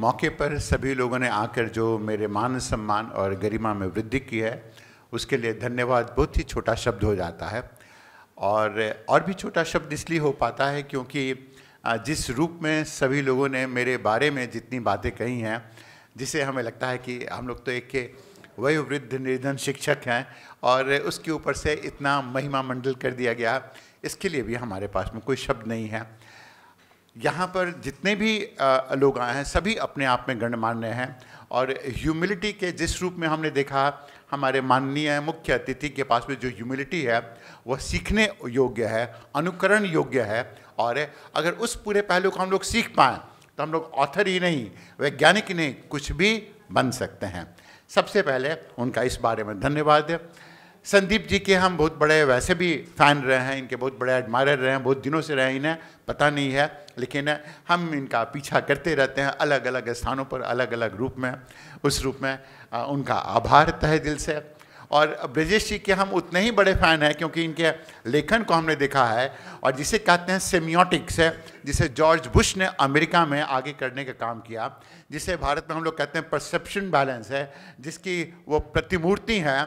मौके पर सभी लोगों ने आकर जो मेरे मान सम्मान और गरिमा में वृद्धि की है, उसके लिए धन्यवाद बहुत ही छोटा शब्द हो जाता है। और भी छोटा शब्द इसलिए हो पाता है क्योंकि जिस रूप में सभी लोगों ने मेरे बारे में जितनी बातें कही हैं, जिसे हमें लगता है कि हम लोग तो एक वयोवृद्ध निर्धन शिक्षक हैं और उसके ऊपर से इतना महिमा मंडल कर दिया गया, इसके लिए भी हमारे पास में कोई शब्द नहीं है। यहाँ पर जितने भी लोग आए हैं सभी अपने आप में गणमान्य हैं और ह्यूमिलिटी के जिस रूप में हमने देखा, हमारे माननीय मुख्य अतिथि के पास में जो ह्यूमिलिटी है वह सीखने योग्य है, अनुकरण योग्य है। और अगर उस पूरे पहलू को हम लोग सीख पाएँ तो हम लोग ऑथर ही नहीं, वैज्ञानिक ही नहीं, कुछ भी बन सकते हैं। सबसे पहले उनका इस बारे में धन्यवाद। संदीप जी के हम बहुत बड़े वैसे भी फ़ैन रहे हैं, इनके बहुत बड़े एडमायरर रहे हैं, बहुत दिनों से रहे हैं, इन्हें पता नहीं है, लेकिन हम इनका पीछा करते रहते हैं अलग अलग स्थानों पर, अलग अलग रूप में। उस रूप में उनका आभार तहे दिल से। और ब्रजेश जी के हम उतने ही बड़े फ़ैन हैं क्योंकि इनके लेखन को हमने देखा है, और जिसे कहते हैं सेमियोटिक्स है, जिसे जॉर्ज बुश ने अमेरिका में आगे करने का काम किया, जिसे भारत में हम लोग कहते हैं परसेप्शन बैलेंस है, जिसकी वो प्रतिमूर्ति हैं,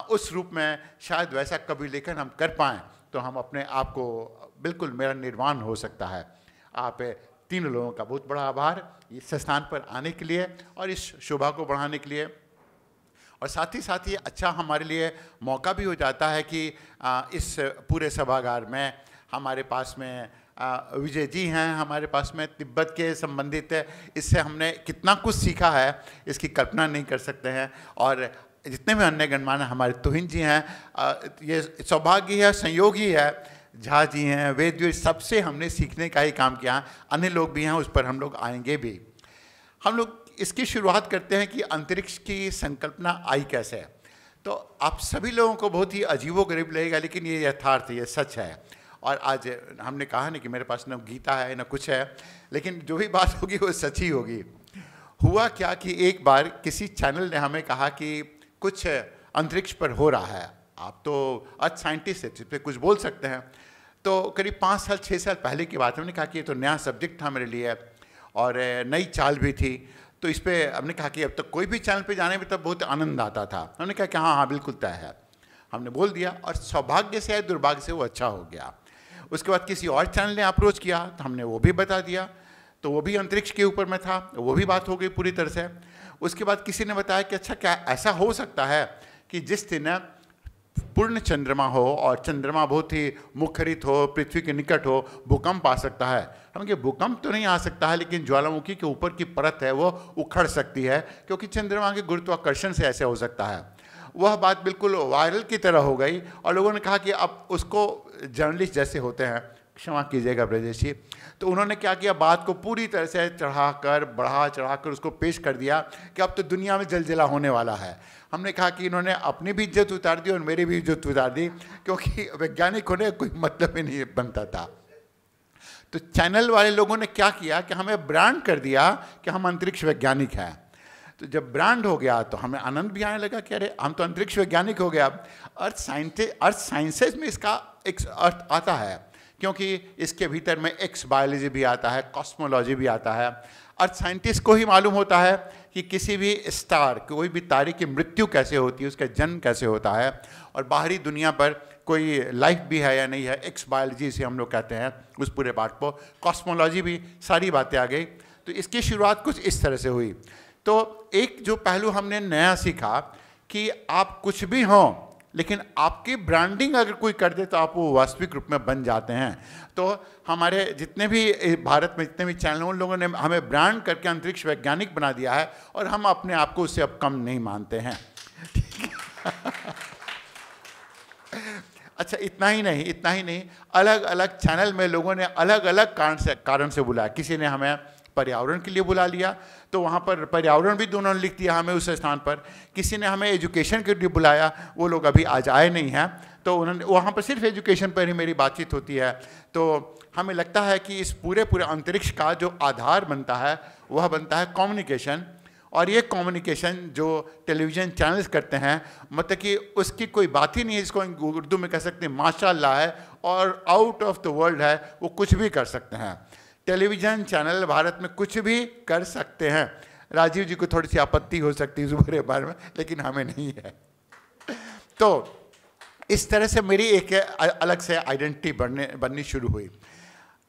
उस रूप में शायद वैसा कभी लेखन हम कर पाएँ तो हम अपने आप को बिल्कुल मेरा निर्वाण हो सकता है। आप तीनों लोगों का बहुत बड़ा आभार इस स्थान पर आने के लिए और इस शोभा को बढ़ाने के लिए। और साथ ही अच्छा हमारे लिए मौका भी हो जाता है कि इस पूरे सभागार में हमारे पास में विजय जी हैं, हमारे पास में तिब्बत के संबंधित है, इससे हमने कितना कुछ सीखा है इसकी कल्पना नहीं कर सकते हैं। और जितने भी अन्य गणमान्य हमारे तुहिन जी हैं, ये सौभाग्य है, संयोग ही है, झा जी हैं, वेद जी, सबसे हमने सीखने का ही काम किया। अन्य लोग भी हैं, उस पर हम लोग आएंगे भी। हम लोग इसकी शुरुआत करते हैं कि अंतरिक्ष की संकल्पना आई कैसे है। तो आप सभी लोगों को बहुत ही अजीबोगरीब लगेगा, लेकिन ये यथार्थ है, ये सच है। और आज हमने कहा ना कि मेरे पास न गीता है न कुछ है, लेकिन जो भी बात होगी वो सच ही होगी। हुआ क्या कि एक बार किसी चैनल ने हमें कहा कि कुछ अंतरिक्ष पर हो रहा है, आप तो अर्थ साइंटिस्ट है, इस पर कुछ बोल सकते हैं। तो करीब 5 साल 6 साल पहले की बात है। हमने कहा कि ये तो नया सब्जेक्ट था मेरे लिए और नई चाल भी थी, तो इस पर हमने कहा कि अब तक कोई भी चैनल पे जाने में तब बहुत आनंद आता था। हमने कहा कि हाँ बिल्कुल तय है, हमने बोल दिया और सौभाग्य से या दुर्भाग्य से वो अच्छा हो गया। उसके बाद किसी और चैनल ने अप्रोच किया तो हमने वो भी बता दिया, तो वो भी अंतरिक्ष के ऊपर में था, वो भी बात हो गई पूरी तरह से। उसके बाद किसी ने बताया कि अच्छा क्या ऐसा हो सकता है कि जिस दिन पूर्ण चंद्रमा हो और चंद्रमा बहुत ही मुखरित हो, पृथ्वी के निकट हो, भूकंप आ सकता है। हम कहे भूकंप तो नहीं आ सकता है, लेकिन ज्वालामुखी के ऊपर की परत है वो उखड़ सकती है, क्योंकि चंद्रमा के गुरुत्वाकर्षण से ऐसे हो सकता है। वह बात बिल्कुल वायरल की तरह हो गई और लोगों ने कहा कि अब उसको जर्नलिस्ट जैसे होते हैं, क्षमा कीजिएगा ब्रजेश जी, तो उन्होंने क्या किया, बात को पूरी तरह से चढ़ाकर बढ़ा चढ़ाकर उसको पेश कर दिया कि अब तो दुनिया में जलजला होने वाला है। हमने कहा कि इन्होंने अपनी भी इज्जत उतार दी और मेरी भी इज्जत उतार दी, क्योंकि वैज्ञानिक होने का कोई मतलब ही नहीं बनता था। तो चैनल वाले लोगों ने क्या किया कि हमें ब्रांड कर दिया कि हम अंतरिक्ष वैज्ञानिक हैं। तो जब ब्रांड हो गया तो हमें आनंद भी आने लगा कि अरे हम तो अंतरिक्ष वैज्ञानिक हो गया। अर्थ साइंसेज में इसका एक अर्थ आता है, क्योंकि इसके भीतर में एक्स बायोलॉजी भी आता है, कॉस्मोलॉजी भी आता है। अर्थ साइंटिस्ट को ही मालूम होता है कि किसी भी स्टार, कोई भी तारे की मृत्यु कैसे होती है, उसका जन्म कैसे होता है, और बाहरी दुनिया पर कोई लाइफ भी है या नहीं है। एक्स बायोलॉजी से हम लोग कहते हैं उस पूरे पार्ट को, कॉस्मोलॉजी भी, सारी बातें आ गई। तो इसकी शुरुआत कुछ इस तरह से हुई। तो एक जो पहलू हमने नया सीखा कि आप कुछ भी हों, लेकिन आपकी ब्रांडिंग अगर कोई कर दे तो आप वो वास्तविक रूप में बन जाते हैं। तो हमारे जितने भी भारत में जितने भी चैनल, उन लोगों ने हमें ब्रांड करके अंतरिक्ष वैज्ञानिक बना दिया है और हम अपने आप को उससे अब कम नहीं मानते हैं। अच्छा, इतना ही नहीं, अलग अलग चैनल में लोगों ने अलग अलग कारण से बुलाया। किसी ने हमें पर्यावरण के लिए बुला लिया, तो वहाँ पर पर्यावरण भी दोनों ने लिख दिया हमें उस स्थान पर। किसी ने हमें एजुकेशन के लिए बुलाया, वो लोग अभी आज आए नहीं हैं, तो उन्होंने वहाँ पर सिर्फ एजुकेशन पर ही मेरी बातचीत होती है। तो हमें लगता है कि इस पूरे अंतरिक्ष का जो आधार बनता है वह बनता है कम्युनिकेशन। और ये कम्युनिकेशन जो टेलीविज़न चैनल्स करते हैं, मतलब कि उसकी कोई बात ही नहीं है, जिसको उर्दू में कह सकते हैं माशाअल्लाह है और आउट ऑफ द वर्ल्ड है, वो कुछ भी कर सकते हैं। टेलीविज़न चैनल भारत में कुछ भी कर सकते हैं। राजीव जी को थोड़ी सी आपत्ति हो सकती है इस पूरे बारे में, लेकिन हमें नहीं है। तो इस तरह से मेरी एक अलग से आइडेंटिटी बननी शुरू हुई।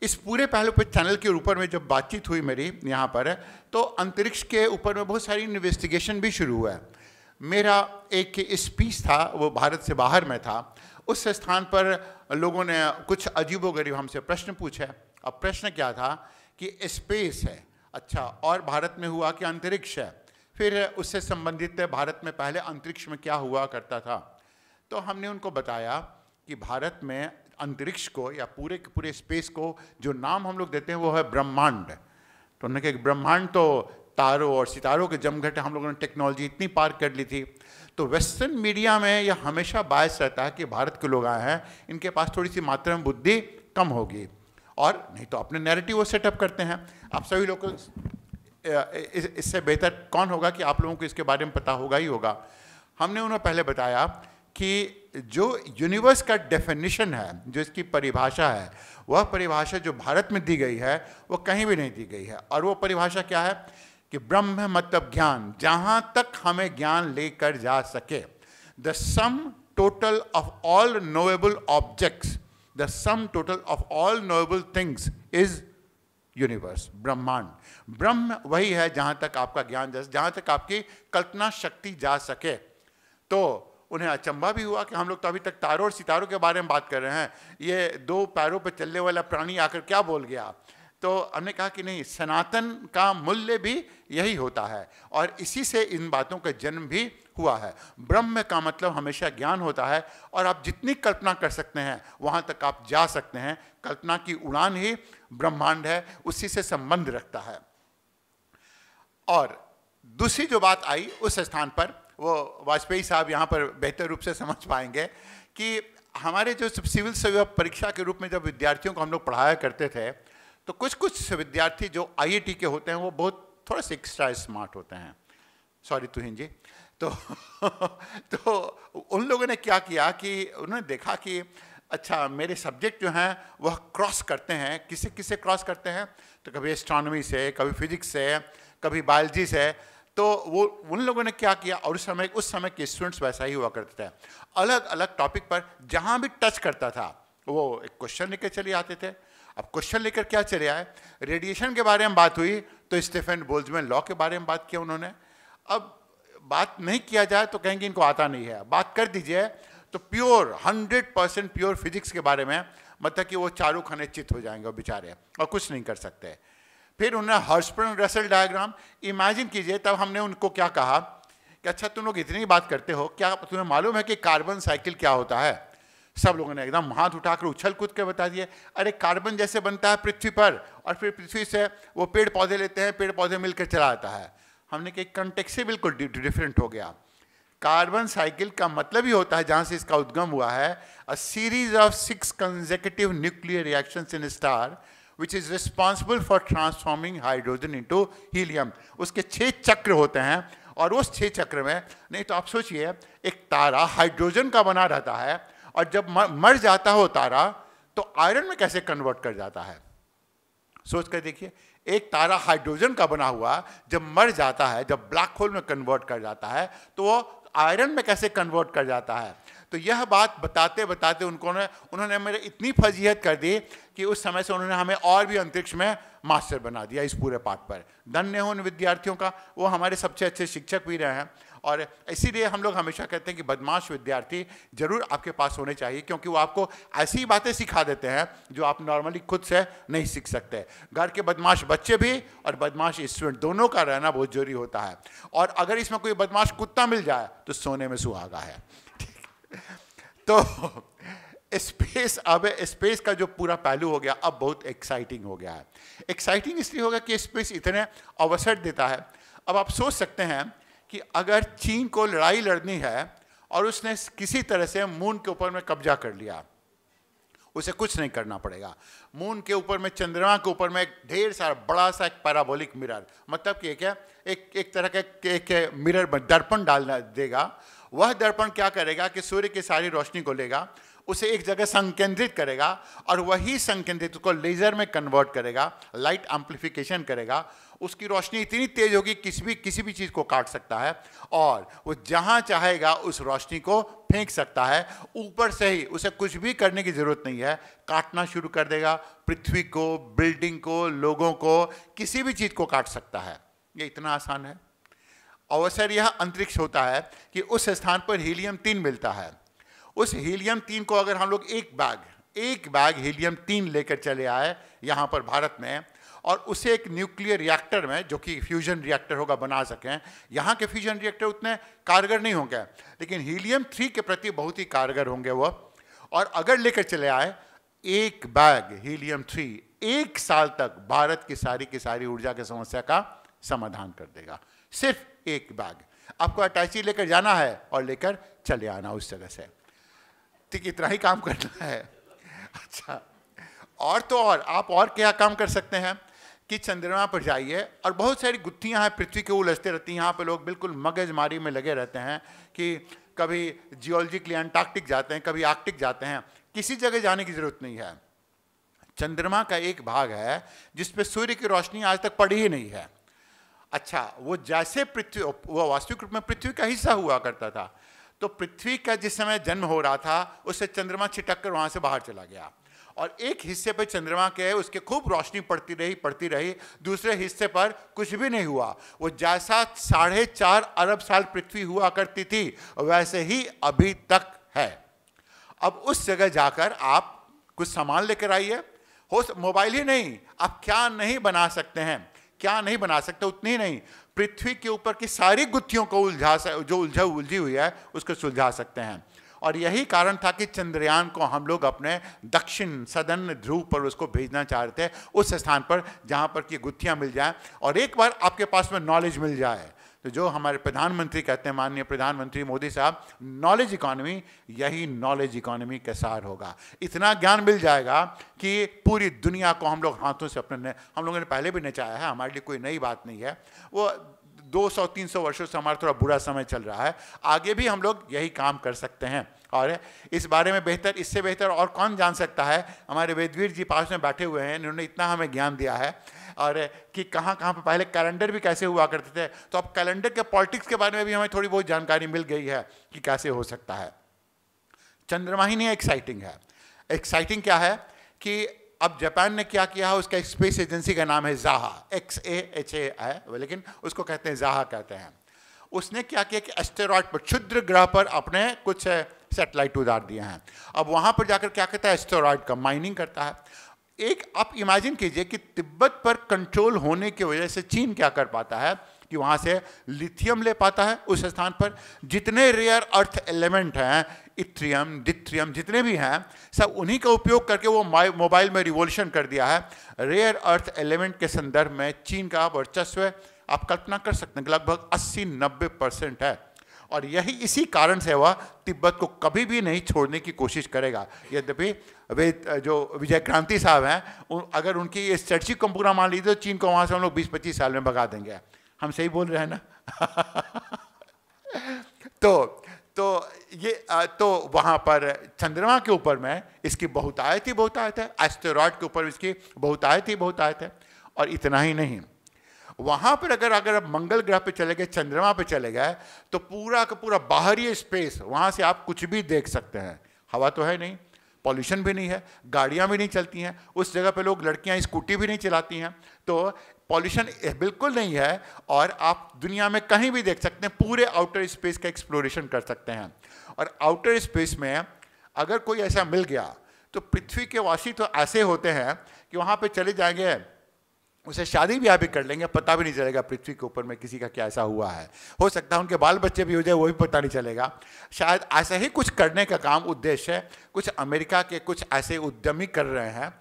इस पूरे पहलू पर चैनल के ऊपर में जब बातचीत हुई मेरी यहाँ पर, तो अंतरिक्ष के ऊपर में बहुत सारी इन्वेस्टिगेशन भी शुरू हुआ है। मेरा एक स्पीच था, वो भारत से बाहर में था। उस स्थान पर लोगों ने कुछ अजीबोगरीब हमसे प्रश्न पूछे। अब प्रश्न क्या था कि स्पेस है, अच्छा, और भारत में हुआ कि अंतरिक्ष है, फिर उससे संबंधित भारत में पहले अंतरिक्ष में क्या हुआ करता था। तो हमने उनको बताया कि भारत में अंतरिक्ष को या पूरे के पूरे स्पेस को जो नाम हम लोग देते हैं वो है ब्रह्मांड। तो उन्होंने कहा ब्रह्मांड तो तारों और सितारों के जमघट, हम लोगों ने टेक्नोलॉजी इतनी पार कर ली थी। तो वेस्टर्न मीडिया में यह हमेशा बायस रहता है कि भारत के लोग आए हैं, इनके पास थोड़ी सी मात्रा में बुद्धि कम होगी, और नहीं तो अपने नैरेटिव वो सेटअप करते हैं। आप सभी लोग को इससे बेहतर कौन होगा कि आप लोगों को इसके बारे में पता होगा ही होगा। हमने उन्हें पहले बताया कि जो यूनिवर्स का डेफिनेशन है, जो इसकी परिभाषा है, वह परिभाषा जो भारत में दी गई है वो कहीं भी नहीं दी गई है। और वो परिभाषा क्या है कि ब्रह्म मतलब ज्ञान, जहाँ तक हमें ज्ञान लेकर जा सके। The sum total of all knowable objects, the sum total of all knowable things is universe, ब्रह्मांड। ब्रह्म वही है जहाँ तक आपका ज्ञान, जहाँ तक आपकी कल्पना शक्ति जा सके। तो उन्हें अचंभा भी हुआ कि हम लोग तो अभी तक तारों और सितारों के बारे में बात कर रहे हैं, ये 2 पैरों पर चलने वाला प्राणी आकर क्या बोल गया। तो हमने कहा कि नहीं, सनातन का मूल्य भी यही होता है और इसी से इन बातों का जन्म भी हुआ है। ब्रह्म का मतलब हमेशा ज्ञान होता है और आप जितनी कल्पना कर सकते हैं वहाँ तक आप जा सकते हैं। कल्पना की उड़ान ही ब्रह्मांड है, उसी से संबंध रखता है। और दूसरी जो बात आई उस स्थान पर, वो वाजपेयी साहब यहाँ पर बेहतर रूप से समझ पाएंगे कि हमारे जो सिविल सेवा परीक्षा के रूप में जब विद्यार्थियों को हम लोग पढ़ाया करते थे, तो कुछ विद्यार्थी जो आईआईटी के होते हैं वो बहुत थोड़ा सा एक्स्ट्रा स्मार्ट होते हैं। सॉरी तुहिन जी। तो उन लोगों ने क्या किया कि उन्होंने देखा कि अच्छा, मेरे सब्जेक्ट जो हैं वह क्रॉस करते हैं। किसे किसे क्रॉस करते हैं? तो कभी एस्ट्रोनॉमी से, कभी फिजिक्स से, कभी बायोलॉजी से। तो वो उन लोगों ने क्या किया, और उस समय के स्टूडेंट्स वैसा ही हुआ करते थे, अलग अलग टॉपिक पर जहाँ भी टच करता था वो एक क्वेश्चन लेकर चले आते थे। अब क्वेश्चन लेकर क्या चले आए, रेडिएशन के बारे में बात हुई तो स्टीफन बोल्ट्जमैन लॉ के बारे में बात किया उन्होंने। अब बात नहीं किया जाए तो कहेंगे इनको आता नहीं है, बात कर दीजिए तो प्योर 100% प्योर फिजिक्स के बारे में, मतलब कि वो चारों खाने चित हो जाएंगे वो बेचारे और कुछ नहीं कर सकते। फिर उन्होंने हर्ट्ज़बर्ग रसेल डायग्राम, इमेजिन कीजिए। तब हमने उनको क्या कहा कि अच्छा तुम लोग इतनी बात करते हो, क्या तुम्हें मालूम है कि कार्बन साइकिल क्या होता है? सब लोगों ने एकदम हाथ उठाकर उछल कूद के बता दिए, अरे कार्बन जैसे बनता है पृथ्वी पर और फिर पृथ्वी से वो पेड़ पौधे लेते हैं, पेड़ पौधे मिलकर चला आता है। हमने कहा कंटेक्स्ट से बिल्कुल डिफरेंट हो गया। कार्बन साइकिल का मतलब ही होता है, जहाँ से इसका उद्गम हुआ है, a series of 6 consecutive nuclear reactions in star which is responsible for transforming hydrogen into helium। उसके 6 चक्र होते हैं और उस 6 चक्र में, नहीं तो आप सोचिए एक तारा हाइड्रोजन का बना रहता है और जब मर जाता हो तारा तो आयरन में कैसे कन्वर्ट कर जाता है? सोच कर देखिए, एक तारा हाइड्रोजन का बना हुआ जब मर जाता है, जब ब्लैक होल में कन्वर्ट कर जाता है, तो वो आयरन में कैसे कन्वर्ट कर जाता है? तो यह बात बताते बताते उन्होंने मेरे इतनी फजीहत कर दी कि उस समय से उन्होंने हमें और भी अंतरिक्ष में मास्टर बना दिया इस पूरे पाठ पर। धन्य हो उन विद्यार्थियों का, वो हमारे सबसे अच्छे शिक्षक भी रहे हैं। और इसीलिए हम लोग हमेशा कहते हैं कि बदमाश विद्यार्थी जरूर आपके पास होने चाहिए, क्योंकि वो आपको ऐसी बातें सिखा देते हैं जो आप नॉर्मली खुद से नहीं सीख सकते। घर के बदमाश बच्चे भी और बदमाश स्टूडेंट दोनों का रहना बहुत जरूरी होता है। और अगर इसमें कोई बदमाश कुत्ता मिल जाए तो सोने में सुहागा है। तो स्पेस का जो पूरा पहलू हो गया अब बहुत एक्साइटिंग हो गया है। एक्साइटिंग इसलिए होगा कि स्पेस इतने अवसर देता है। अब आप सोच सकते हैं कि अगर चीन को लड़ाई लड़नी है और उसने किसी तरह से मून के ऊपर में कब्जा कर लिया, उसे कुछ नहीं करना पड़ेगा। मून के ऊपर में, चंद्रमा के ऊपर में एक ढेर सारा बड़ा सा एक पैराबोलिक मिरर, मतलब कि एक तरह का एक मिरर दर्पण डालना देगा। वह दर्पण क्या करेगा कि सूर्य की सारी रोशनी को लेगा उसे एक जगह संकेंद्रित करेगा और वही संकेंद्रित उसको लेजर में कन्वर्ट करेगा, लाइट एम्प्लीफिकेशन करेगा, उसकी रोशनी इतनी तेज होगी किसी भी चीज़ को काट सकता है और वो जहाँ चाहेगा उस रोशनी को फेंक सकता है। ऊपर से ही उसे कुछ भी करने की ज़रूरत नहीं है, काटना शुरू कर देगा। पृथ्वी को, बिल्डिंग को, लोगों को, किसी भी चीज़ को काट सकता है। ये इतना आसान है। अवसर यह अंतरिक्ष होता है कि उस स्थान पर हीलियम-3 मिलता है। उस हीलियम-3 को अगर हम लोग एक बैग हीलियम-3 लेकर चले आए यहाँ पर भारत में और उसे एक न्यूक्लियर रिएक्टर में, जो कि फ्यूजन रिएक्टर होगा, बना सकें। यहाँ के फ्यूजन रिएक्टर उतने कारगर नहीं होंगे, लेकिन हीलियम-3 के प्रति बहुत ही कारगर होंगे वो। और अगर लेकर चले आए एक बैग हीलियम-3, 1 साल तक भारत की सारी ऊर्जा की समस्या का समाधान कर देगा। सिर्फ एक बैग। आपको अटैची लेकर जाना है और लेकर चले आना उस जगह से, ठीक इतना ही काम करना है। अच्छा, और तो और आप और क्या काम कर सकते हैं कि चंद्रमा पर जाइए और बहुत सारी गुत्थियां हैं पृथ्वी के उलझते रहती हैं। यहाँ पे लोग बिल्कुल मगजमारी में लगे रहते हैं कि कभी जियोलॉजी के लिए अंटार्कटिक जाते हैं, कभी आर्कटिक जाते हैं। किसी जगह जाने की जरूरत नहीं है। चंद्रमा का एक भाग है जिसपे सूर्य की रोशनी आज तक पड़ी ही नहीं है। अच्छा, वो जैसे पृथ्वी, वो वास्तविक रूप में पृथ्वी का हिस्सा हुआ करता था, तो पृथ्वी का जिस समय जन्म हो रहा था उससे चंद्रमा छिटक कर वहाँ से बाहर चला गया और एक हिस्से पर चंद्रमा के उसके खूब रोशनी पड़ती रही, दूसरे हिस्से पर कुछ भी नहीं हुआ। वो जैसा 4.5 अरब साल पृथ्वी हुआ करती थी वैसे ही अभी तक है। अब उस जगह जाकर आप कुछ सामान लेकर आइए। मोबाइल ही नहीं, आप क्या नहीं बना सकते हैं, क्या नहीं बना सकते। उतनी ही नहीं, पृथ्वी के ऊपर की सारी गुत्थियों को जो उलझी हुई है उसको सुलझा सकते हैं। और यही कारण था कि चंद्रयान को हम लोग अपने दक्षिण सदन ध्रुव पर उसको भेजना चाह रहे थे, उस स्थान पर जहाँ पर कि गुत्थियाँ मिल जाएं। और एक बार आपके पास में नॉलेज मिल जाए तो जो हमारे प्रधानमंत्री कहते हैं, माननीय प्रधानमंत्री मोदी साहब, नॉलेज इकोनॉमी, यही नॉलेज इकोनॉमी का सार होगा। इतना ज्ञान मिल जाएगा कि पूरी दुनिया को हम लोग हाथों से हम लोगों ने पहले भी नचाया है, हमारे लिए कोई नई बात नहीं है। वो 200-300 वर्षों से हमारा थोड़ा बुरा समय चल रहा है, आगे भी हम लोग यही काम कर सकते हैं। और इस बारे में इससे बेहतर और कौन जान सकता है। हमारे वेदवीर जी पास में बैठे हुए हैं, इन्होंने इतना हमें ज्ञान दिया है और कि कहाँ पे पहले कैलेंडर भी कैसे हुआ करते थे। तो अब कैलेंडर के पॉलिटिक्स के बारे में भी हमें थोड़ी बहुत जानकारी मिल गई है कि कैसे हो सकता है। चंद्रमा ही नहीं एक्साइटिंग है। एक्साइटिंग क्या है कि अब जापान ने क्या किया है, उसका एक स्पेस एजेंसी का नाम है जाहा, XAHA है, लेकिन उसको कहते हैं जाहा कहते हैं। उसने क्या किया कि एस्टेरॉयड पर, क्षुद्र ग्रह पर अपने कुछ सैटेलाइट उतार दिए हैं। अब वहाँ पर जाकर क्या करता है, एस्टेरॉयड का माइनिंग करता है। एक आप इमेजिन कीजिए कि तिब्बत पर कंट्रोल होने की वजह से चीन क्या कर पाता है कि वहाँ से लिथियम ले पाता है। उस स्थान पर जितने रेयर अर्थ एलिमेंट हैं, इथ्रियम, डिथ्रियम, जितने भी हैं, सब उन्हीं का उपयोग करके वो मोबाइल में रिवॉल्यूशन कर दिया है। रेयर अर्थ एलिमेंट के संदर्भ में चीन का वर्चस्व आप कल्पना कर सकते हैं, लगभग 80-90% है। और यही इसी कारण से वह तिब्बत को कभी भी नहीं छोड़ने की कोशिश करेगा। यद्यपि वे जो विजय क्रांति साहब हैं, अगर उनकी इस स्ट्रेटजी को पूरा मान लीजिए तो चीन को वहाँ से हम लोग 20-25 साल में भगा देंगे। हम सही बोल रहे हैं ना? तो वहाँ पर चंद्रमा के ऊपर में इसकी बहुतायत है, एस्टेरॉयड के ऊपर इसकी बहुतायत है। और इतना ही नहीं, वहाँ पर अगर आप मंगल ग्रह पे चले गए, चंद्रमा पे चले गए, तो पूरा का पूरा बाहरी स्पेस, वहाँ से आप कुछ भी देख सकते हैं। हवा तो है नहीं, पॉल्यूशन भी नहीं है, गाड़ियाँ भी नहीं चलती हैं उस जगह पे, लोग लड़कियाँ स्कूटी भी नहीं चलाती हैं, तो पॉल्यूशन बिल्कुल नहीं है। और आप दुनिया में कहीं भी देख सकते हैं, पूरे आउटर स्पेस का एक्सप्लोरेशन कर सकते हैं। और आउटर स्पेस में अगर कोई ऐसा मिल गया तो पृथ्वी के वासी तो ऐसे होते हैं कि वहाँ पर चले जाएंगे, उसे शादी ब्याह भी कर लेंगे, पता भी नहीं चलेगा पृथ्वी के ऊपर में किसी का क्या ऐसा हुआ है। हो सकता है उनके बाल बच्चे भी हो जाए, वो भी पता नहीं चलेगा। शायद ऐसा ही कुछ करने का काम उद्देश्य है, कुछ अमेरिका के कुछ ऐसे उद्यमी कर रहे हैं।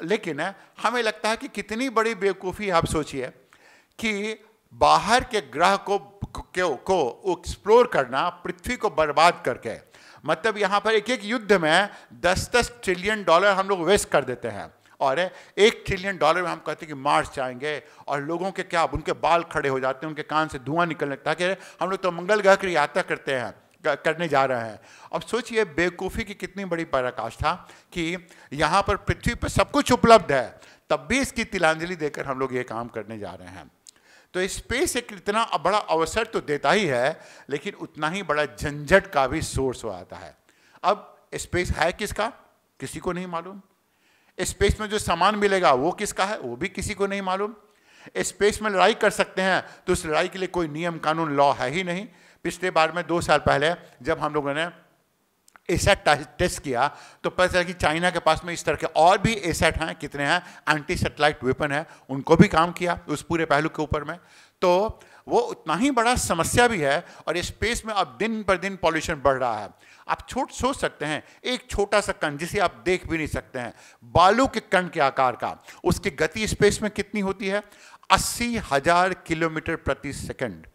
लेकिन हमें लगता है कि कितनी बड़ी बेवकूफ़ी, आप सोचिए कि बाहर के ग्रह को एक्सप्लोर करना, पृथ्वी को बर्बाद करके, मतलब यहाँ पर एक युद्ध में 10-10 ट्रिलियन डॉलर हम लोग वेस्ट कर देते हैं। और $1 ट्रिलियन में हम कहते हैं कि मार्स जाएंगे, और लोगों के क्या, उनके बाल खड़े हो जाते हैं, उनके कान से धुआं निकलने लगता है कि हम लोग तो मंगल ग्रह की यात्रा करते हैं। करने जा रहे हैं। अब सोचिए बेवकूफ़ी की कितनी बड़ी पराकाष्ठा कि यहाँ पर पृथ्वी पर सब कुछ उपलब्ध है, तब भी इसकी तिलांजलि देकर हम लोग ये काम करने जा रहे हैं। तो स्पेस एक इतना बड़ा अवसर तो देता ही है, लेकिन उतना ही बड़ा झंझट का भी सोर्स हो आता है। अब स्पेस है किसका, किसी को नहीं मालूम। स्पेस में जो सामान मिलेगा वो किसका है, वो भी किसी को नहीं मालूम। स्पेस में लड़ाई कर सकते हैं तो उस लड़ाई के लिए कोई नियम कानून लॉ है ही नहीं। पिछले बार में 2 साल पहले जब हम लोगों ने एसैट टेस्ट किया तो पता चला कि चाइना के पास में इस तरह के और भी एसैट हैं, कितने हैं, एंटी सैटेलाइट वेपन है, उनको भी काम किया उस पूरे पहलू के ऊपर में। तो वो उतना ही बड़ा समस्या भी है। और स्पेस में अब दिन पर दिन पॉल्यूशन बढ़ रहा है। आप सोच सकते हैं एक छोटा सा कण जिसे आप देख भी नहीं सकते हैं, बालू के कण के आकार का, उसकी गति स्पेस में कितनी होती है, 80,000 किलोमीटर प्रति सेकंड।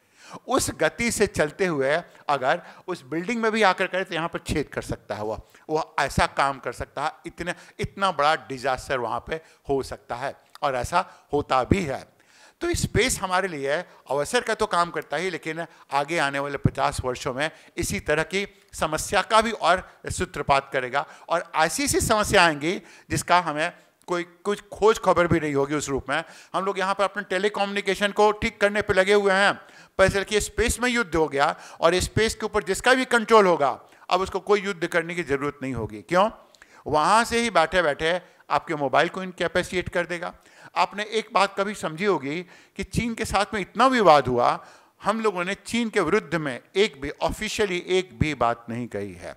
उस गति से चलते हुए अगर उस बिल्डिंग में भी आकर करे तो यहाँ पर छेद कर सकता है, वो ऐसा काम कर सकता है। इतना बड़ा डिजास्टर वहाँ पे हो सकता है और ऐसा होता भी है। तो स्पेस हमारे लिए अवसर का तो काम करता ही, लेकिन आगे आने वाले 50 वर्षों में इसी तरह की समस्या का भी और सूत्रपात करेगा और ऐसी समस्या आएंगी जिसका हमें कुछ खोज खबर भी नहीं होगी उस रूप में। हम लोग यहाँ पर अपने टेलीकम्युनिकेशन को ठीक करने पे लगे हुए हैं, पता चल कि स्पेस में युद्ध हो गया और स्पेस के ऊपर जिसका भी कंट्रोल होगा अब उसको कोई युद्ध करने की जरूरत नहीं होगी। क्यों? वहाँ से ही बैठे बैठे आपके मोबाइल को इनकैपेसिएट कर देगा। आपने एक बात कभी समझी होगी कि चीन के साथ में इतना विवाद हुआ, हम लोगों ने चीन के विरुद्ध में ऑफिशियली एक भी बात नहीं कही है।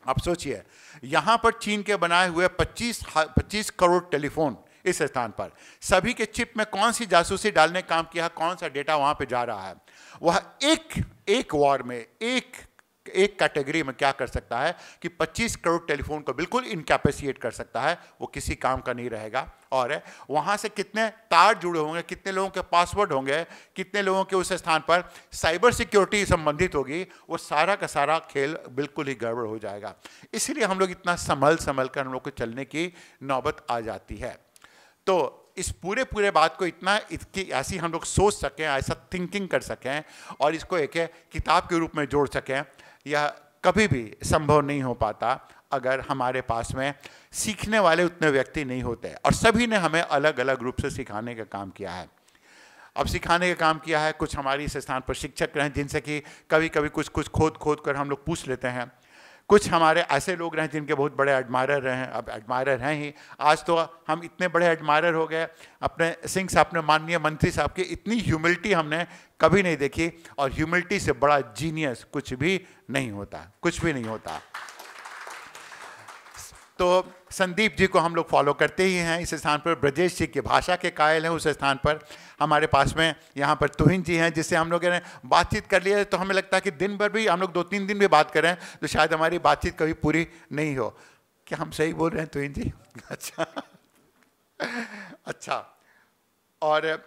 आप सोचिए यहाँ पर चीन के बनाए हुए 25 करोड़ टेलीफोन इस स्थान पर, सभी के चिप में कौन सी जासूसी डालने का काम किया, कौन सा डेटा वहाँ पे जा रहा है। वह एक वॉर में एक कैटेगरी में क्या कर सकता है कि 25 करोड़ टेलीफोन को बिल्कुल इनकैपेसिएट कर सकता है, वो किसी काम का नहीं रहेगा। और वहाँ से कितने तार जुड़े होंगे, कितने लोगों के पासवर्ड होंगे, कितने लोगों के उस स्थान पर साइबर सिक्योरिटी संबंधित होगी, वो सारा का सारा खेल बिल्कुल ही गड़बड़ हो जाएगा। इसलिए हम लोग इतना संभल कर हम लोग को चलने की नौबत आ जाती है। तो इस पूरे बात को इसकी ऐसी हम लोग सोच सकें, ऐसा थिंकिंग कर सकें और इसको एक किताब के रूप में जोड़ सकें, यह कभी भी संभव नहीं हो पाता अगर हमारे पास में सीखने वाले उतने व्यक्ति नहीं होते। और सभी ने हमें अलग अलग रूप से सिखाने का काम किया है। अब सिखाने का काम किया है, कुछ हमारी इस स्थान पर शिक्षक रहे जिनसे कि कभी कभी कुछ खोद कर हम लोग पूछ लेते हैं। कुछ हमारे ऐसे लोग रहे जिनके बहुत बड़े एडमायरर रहे, अब एडमायरर हैं ही। आज तो हम इतने बड़े एडमायरर हो गए अपने सिंह साहब ने, माननीय मंत्री साहब की इतनी ह्यूमिलिटी हमने कभी नहीं देखी। और ह्यूमिलिटी से बड़ा जीनियस कुछ भी नहीं होता, कुछ भी नहीं होता। तो संदीप जी को हम लोग फॉलो करते ही हैं इस स्थान पर। ब्रजेश जी की भाषा के कायल हैं उस स्थान पर। हमारे पास में यहाँ पर तुहिन जी हैं जिससे हम लोग ने बातचीत कर लिया, तो हमें लगता है कि दिन भर भी हम लोग 2-3 दिन भी बात करें तो शायद हमारी बातचीत कभी पूरी नहीं हो। क्या हम सही बोल रहे हैं तुहिन जी? अच्छा। और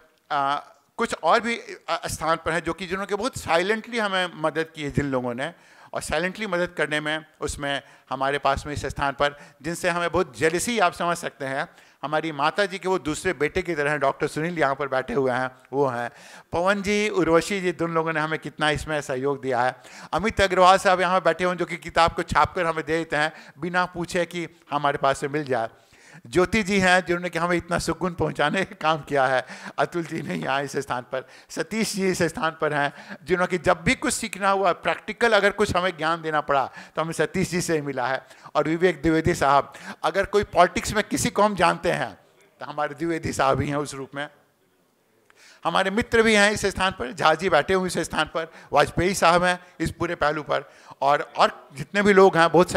कुछ और भी स्थान पर हैं जो कि जिन्होंने बहुत साइलेंटली हमें मदद की है, जिन लोगों ने, और साइलेंटली मदद करने में उसमें हमारे पास में इस स्थान पर जिनसे हमें बहुत जेलसी आप समझ सकते हैं, हमारी माता जी के वो दूसरे बेटे की तरह हैं, डॉक्टर सुनील यहाँ पर बैठे हुए हैं, वो हैं पवन जी, उर्वशी जी, दोनों लोगों ने हमें कितना इसमें सहयोग दिया है। अमित अग्रवाल साहब यहाँ बैठे हुए हैं जो कि किताब को छाप कर हमें दे देते हैं बिना पूछे कि हमारे पास से मिल जाए। ज्योति जी हैं जिन्होंने कि हमें इतना सुकून पहुंचाने का काम किया है। अतुल जी नहीं यहाँ इस स्थान पर। सतीश जी इस स्थान पर हैं जिन्होंने कि जब भी कुछ सीखना हुआ, प्रैक्टिकल अगर कुछ हमें ज्ञान देना पड़ा तो हमें सतीश जी से ही मिला है। और विवेक द्विवेदी साहब, अगर कोई पॉलिटिक्स में किसी को हम जानते हैं तो हमारे द्विवेदी साहब ही हैं उस रूप में। हमारे मित्र भी हैं इस स्थान पर, झा जी बैठे हुए इस स्थान पर, वाजपेयी साहब हैं इस पूरे पहलू पर, और जितने भी लोग हैं, बहुत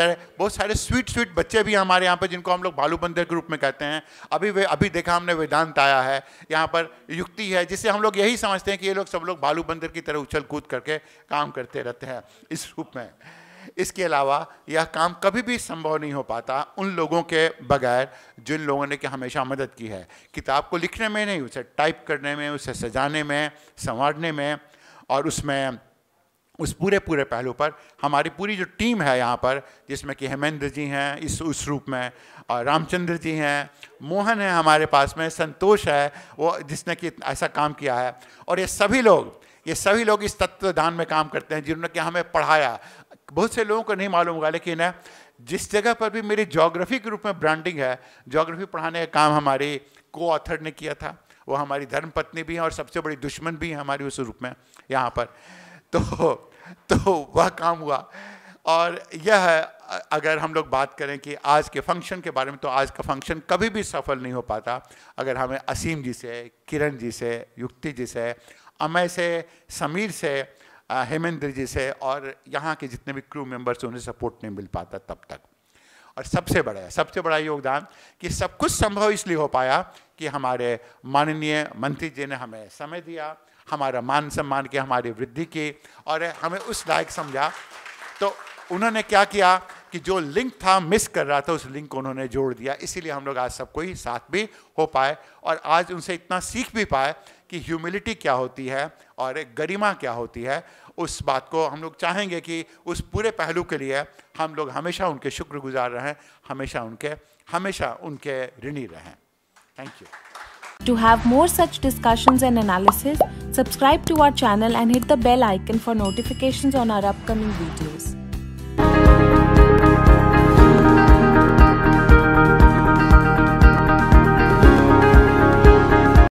सारे स्वीट बच्चे भी हैं हमारे यहाँ पर जिनको हम लोग भालू बंदर के रूप में कहते हैं। अभी देखा हमने वेदांत आया है यहाँ पर, युक्ति है, जिससे हम लोग यही समझते हैं कि ये लोग सब लोग भालू बंदर की तरह उछल कूद करके काम करते रहते हैं इस रूप में। इसके अलावा यह काम कभी भी संभव नहीं हो पाता उन लोगों के बगैर जिन लोगों ने कि हमेशा मदद की है, किताब को लिखने में नहीं, उसे टाइप करने में, उसे सजाने में, संवारने में, और उसमें उस पूरे पहलू पर हमारी पूरी जो टीम है यहाँ पर, जिसमें कि हेमेंद्र जी हैं उस रूप में, और रामचंद्र जी हैं, मोहन है हमारे पास में, संतोष है वो जिसने कि ऐसा काम किया है। और ये सभी लोग इस तत्वदान में काम करते हैं जिन्होंने कि हमें पढ़ाया। बहुत से लोगों को नहीं मालूम होगा, लेकिन जिस जगह पर भी मेरी ज्योग्राफी के रूप में ब्रांडिंग है, ज्योग्राफी पढ़ाने का काम हमारे को ऑथर ने किया था, वो हमारी धर्मपत्नी भी हैं और सबसे बड़ी दुश्मन भी हैं हमारी उस रूप में यहाँ पर। तो वह काम हुआ। और यह अगर हम लोग बात करें कि आज के फंक्शन के बारे में, तो आज का फंक्शन कभी भी सफल नहीं हो पाता अगर हमें असीम जी से, किरण जी से, युक्ति जी से, अमय से, समीर से, हेमेंद्र जी से और यहाँ के जितने भी क्रू मेंबर्स उन्हें सपोर्ट नहीं मिल पाता तब तक। और सबसे बड़ा योगदान कि सब कुछ संभव इसलिए हो पाया कि हमारे माननीय मंत्री जी ने हमें समय दिया, हमारा मान सम्मान की, हमारी वृद्धि की और हमें उस लायक समझा। तो उन्होंने क्या किया कि जो लिंक था, मिस कर रहा था, उस लिंक को उन्होंने जोड़ दिया। इसीलिए हम लोग आज सब कोई साथ भी हो पाए और आज उनसे इतना सीख भी पाए कि ह्यूमिलिटी क्या होती है और गरिमा क्या होती है। उस बात को हम लोग चाहेंगे कि उस पूरे पहलू के लिए हम लोग हमेशा उनके शुक्रगुजार रहें, हमेशा उनके ऋणी रहें। Thank you. To have more such discussions and analysis, subscribe to our channel and hit the bell icon for notifications on our upcoming videos.